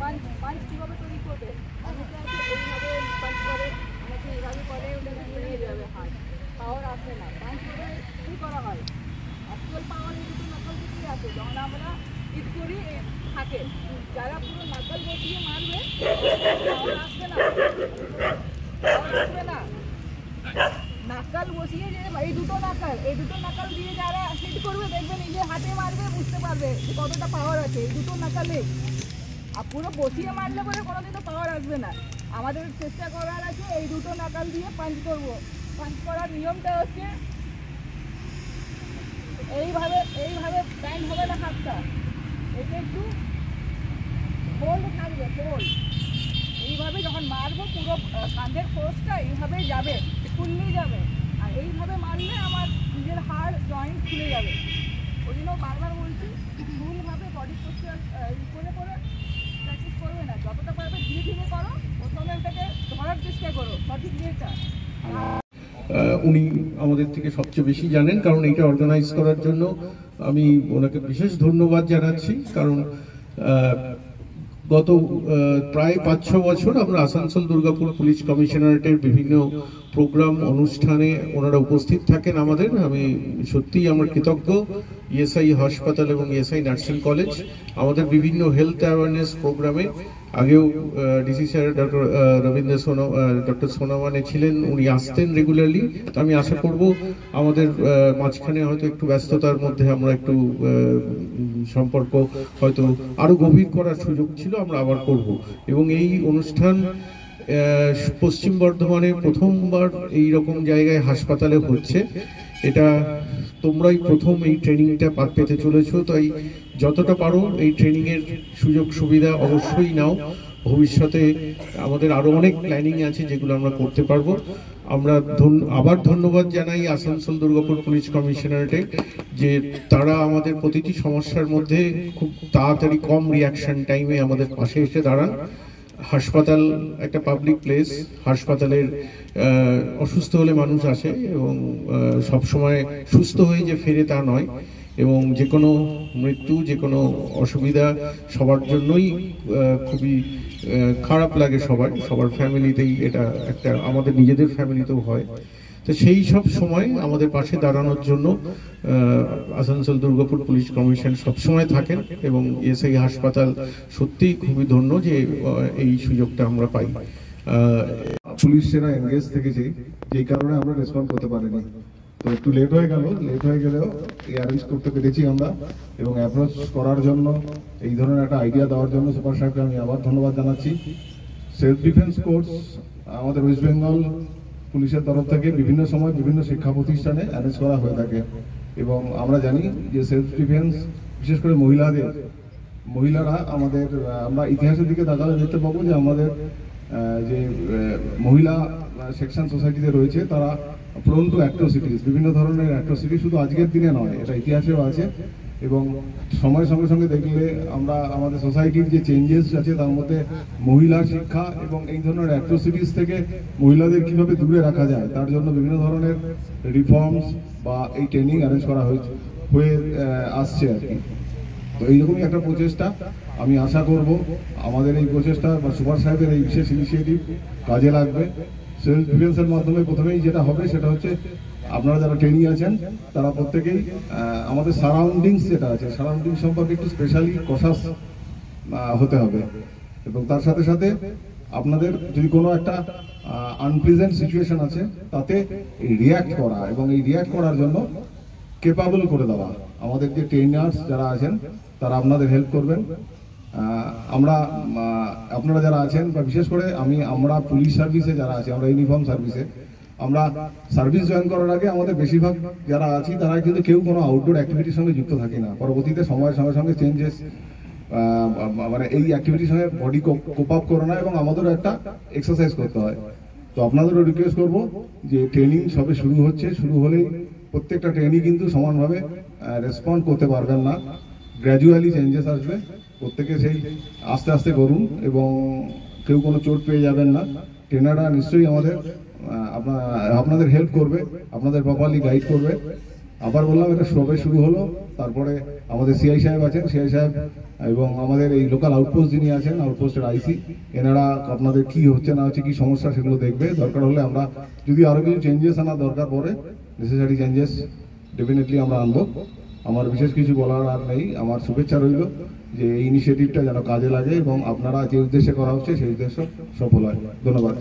Punch punch কীভাবে তৈরি করবে? অনেকে আছে এইভাবে পাঞ্চ করে, অনেকে এইভাবে করে, ওটা নিয়ে যাবে হাত, পাওয়ার আসবে না। পাঞ্চ করে কী করা হয়? অ্যাকচুয়াল পাওয়ার এই দুটো নাকাল দিকেই আছে। যখন আমরা ঈদ করি থাকে, যারা পুরো নাকাল বসিয়ে মারবে পাওয়ার আসবে না, পাওয়ার আসবে না। নাকাল বসিয়ে যে এই দুটো নাকাল দিয়ে যারা হিট করবে দেখবে নিজের হাতে মারবে, বুঝতে পারবে যে কতটা পাওয়ার আছে এই দুটো নাকালে। আর পুরো বসিয়ে মারলে পরে কোনোদিনও পাওয়ার আসবে না। আমাদের চেষ্টা করার আছে এই দুটো নাকাল দিয়ে পাঞ্চ করবো। পাঞ্চ করার নিয়মটা হচ্ছে এইভাবে ব্যান্ড হবে না হাতটা, এটা একটু ফোল্ড থাকবে, ফোল্ড। এইভাবে যখন মারবো পুরো কাঁধের ফোর্সটা এইভাবেই যাবে, খুললেই যাবে। আর এইভাবে মারলে আমার নিজের হাড় জয়েন্ট খুলে যাবে। ওই জন্য বারবার বলছি ভুলভাবে বডি পোস্টার করে প্র্যাকটিস করবে না। যতটা পারবে ধীরে ধীরে করো, প্রথমে এটাকে ধরার চেষ্টা করো সঠিক ইয়েটা। উনি আমাদের থেকে সবচেয়ে বেশি জানেন, কারণ এটা অর্গানাইজ করার জন্য আমি ওনাকে বিশেষ ধন্যবাদ জানাচ্ছি। কারণ গত প্রায় 5-6 বছর আমরা আসানসোল দুর্গাপুর পুলিশ কমিশনারেটের বিভিন্ন প্রোগ্রাম অনুষ্ঠানে ওনারা উপস্থিত থাকেন আমাদের। আমি সত্যিই আমার কৃতজ্ঞ ইএসআই হাসপাতাল এবং ইএসআই নার্সিং কলেজ আমাদের বিভিন্ন হেলথ অ্যাওয়ারনেস প্রোগ্রামে। আগেও ডিসি স্যার ডক্টর সোনামানে ছিলেন, উনি আসতেন রেগুলারলি। তো আমি আশা করব আমাদের মাঝখানে হয়তো একটু ব্যস্ততার মধ্যে আমরা একটু সম্পর্ক হয়তো আরো গভীর করার সুযোগ ছিল, আমরা আবার করব। এবং এই অনুষ্ঠান পশ্চিম বর্ধমানে প্রথমবার এই রকম জায়গায় হাসপাতালে হচ্ছে। এটা তোমরাই প্রথম এই ট্রেনিংটা পেতে চলেছো, তাই যতটা পারো এই ট্রেনিং এর সুযোগ সুবিধা অবশ্যই নাও। ভবিষ্যতে আমাদের আরো অনেক প্ল্যানিং আছে যেগুলো আমরা করতে পারবো। আমরা আবার ধন্যবাদ জানাই আসানসোল দুর্গাপুর পুলিশ কমিশনারেটে, যে তারা আমাদের প্রতিটি সমস্যার মধ্যে খুব তাড়াতাড়ি কম রিয়াকশন টাইমে আমাদের পাশে এসে দাঁড়ান। হাসপাতাল একটা পাবলিক প্লেস, হাসপাতালের অসুস্থ হলে মানুষ আসে এবং সব সময় সুস্থ হয়ে যে ফেরে তা নয়। এবং যে কোনো মৃত্যু, যে কোনো অসুবিধা সবার জন্যই খুবই খারাপ লাগে, সবার ফ্যামিলিতেই এটা একটা, আমাদের নিজেদের ফ্যামিলিতেও হয়। তো সেই সব সময় আমাদের পাশে দাঁড়ানোর জন্য আসানসোল দুর্গাপুর পুলিশ কমিশন সবসময় থাকেন এবং ইএসআই হাসপাতাল সত্যিই খুবই ধন্য যে এই সুযোগটা আমরা পাই। পুলিশ সেনা এনগেজ থেকেছে, যেই কারণে আমরা রেসপন্ড করতে পারিনি। তো একটু লেট হয়ে গেলেও অ্যারেঞ্জ করতে পেরেছি আমরা। এবং অ্যাপ্রোচ করার জন্য, এই ধরনের একটা আইডিয়া দেওয়ার জন্য সুপার সাহেবকে আমি আবার ধন্যবাদ জানাচ্ছি। সেলফ ডিফেন্স কোর্স আমাদের ওয়েস্ট বেঙ্গল পুলিশের তরফ থেকে বিভিন্ন সময় বিভিন্ন শিক্ষা প্রতিষ্ঠানে অ্যারেঞ্জ করা হয়ে থাকে। এবং আমরা জানি যে সেলফ ডিফেন্স বিশেষ করে মহিলারা আমরা ইতিহাসের দিকে তাকালে দেখতে পাবো যে আমাদের যে মহিলা সেকশন সোসাইটিতে রয়েছে তারা প্রোন টু অ্যাট্রোসিটিস, বিভিন্ন ধরনের অ্যাট্রোসিটি শুধু আজকের দিনে নয়, এটা ইতিহাসেও আছে। এবং সময়ের সঙ্গে সঙ্গে দেখলে আমরা আমাদের সোসাইটির যে চেঞ্জেস আছে তার মধ্যে মহিলা শিক্ষা এবং এই ধরনের অ্যাট্রোসিটিস থেকে মহিলাদের কিভাবে দূরে রাখা যায় তার জন্য বিভিন্ন ধরনের রিফর্মস বা এই ট্রেনিং অ্যারেঞ্জ করা হয়ে আসছে আর কি। তো এইরকমই একটা প্রচেষ্টা, আমি আশা করব আমাদের এই প্রচেষ্টা বা সুপার সাহেবের এই বিশেষ ইনিশিয়েটিভ কাজে লাগবে। সেলফ ডিফেন্সের মাধ্যমে প্রথমেই যেটা হবে সেটা হচ্ছে আপনারা যারা ট্রেনিং আছেন তারা প্রত্যেকেই আমাদের সারাউন্ডিংস যেটা আছে, সারাউন্ডিংস সম্পর্কে একটু স্পেশালি কশাস হতে হবে। এবং তার সাথে সাথে আপনাদের যদি কোনো একটা আনপ্লেজেন্ট সিচুয়েশন আছে তাতে রিয়্যাক্ট করা, এবং এই রিয়্যাক্ট করার জন্য কেপাবল করে দেওয়া। আমাদের যে ট্রেনার্স যারা আছেন তারা আপনাদের হেল্প করবেন। আপনারা যারা আছেন বা বিশেষ করে আমরা পুলিশ সার্ভিসে যারা আছি, আমরা ইউনিফর্ম সার্ভিসে, আমরা সার্ভিস জয়েন করার আগে আমাদের বেশিরভাগ যারা আছি তারা কিন্তু কেউ কোনো আউটডোর অ্যাক্টিভিটির সঙ্গে যুক্ত থাকি না। পরবর্তীতে সময়ের সঙ্গে সঙ্গে চেঞ্জেস, মানে এই অ্যাক্টিভিটির সঙ্গে বডি কোপ আপ করে না এবং আমাদেরও একটা এক্সারসাইজ করতে হয়। তো আপনাদেরও রিকোয়েস্ট করবো যে ট্রেনিং সবে শুরু হলেই প্রত্যেকটা ট্রেনিং কিন্তু সমানভাবে রেসপন্ড করতে পারবেন না, গ্র্যাজুয়ালি চেঞ্জেস আসবে। প্রত্যেকে সেই আস্তে আস্তে করুন এবং কেউ কোনো চোট পেয়ে যাবেন না। ট্রেনাররা নিশ্চয়ই আপনাদের হেল্প করবে, আপনাদের প্রপারলি গাইড করবে। আবার বললাম এটা সবে শুরু হলো, তারপরে আমাদের সিআই সাহেব আছেন, সিআই সাহেব এবং আমাদের এই লোকাল আউটপোস্ট যিনি আছেন, আউটপোস্টের আইসি, এনারা আপনাদের কি হচ্ছে না হচ্ছে, কি সমস্যা সেগুলো দেখবে। দরকার হলে আমরা যদি আরো কিছু চেঞ্জেস আনা দরকার পড়ে, নেসেসারি চেঞ্জেস ডেফিনেটলি আমরা আনবো। আমার বিশেষ কিছু বলার আর নেই। আমার শুভেচ্ছা রইল যে এই ইনিশিয়েটিভটা যেন কাজে লাগে এবং আপনারা যে উদ্দেশ্যে করা হচ্ছে সেই উদ্দেশ্য সফল হয়। ধন্যবাদ।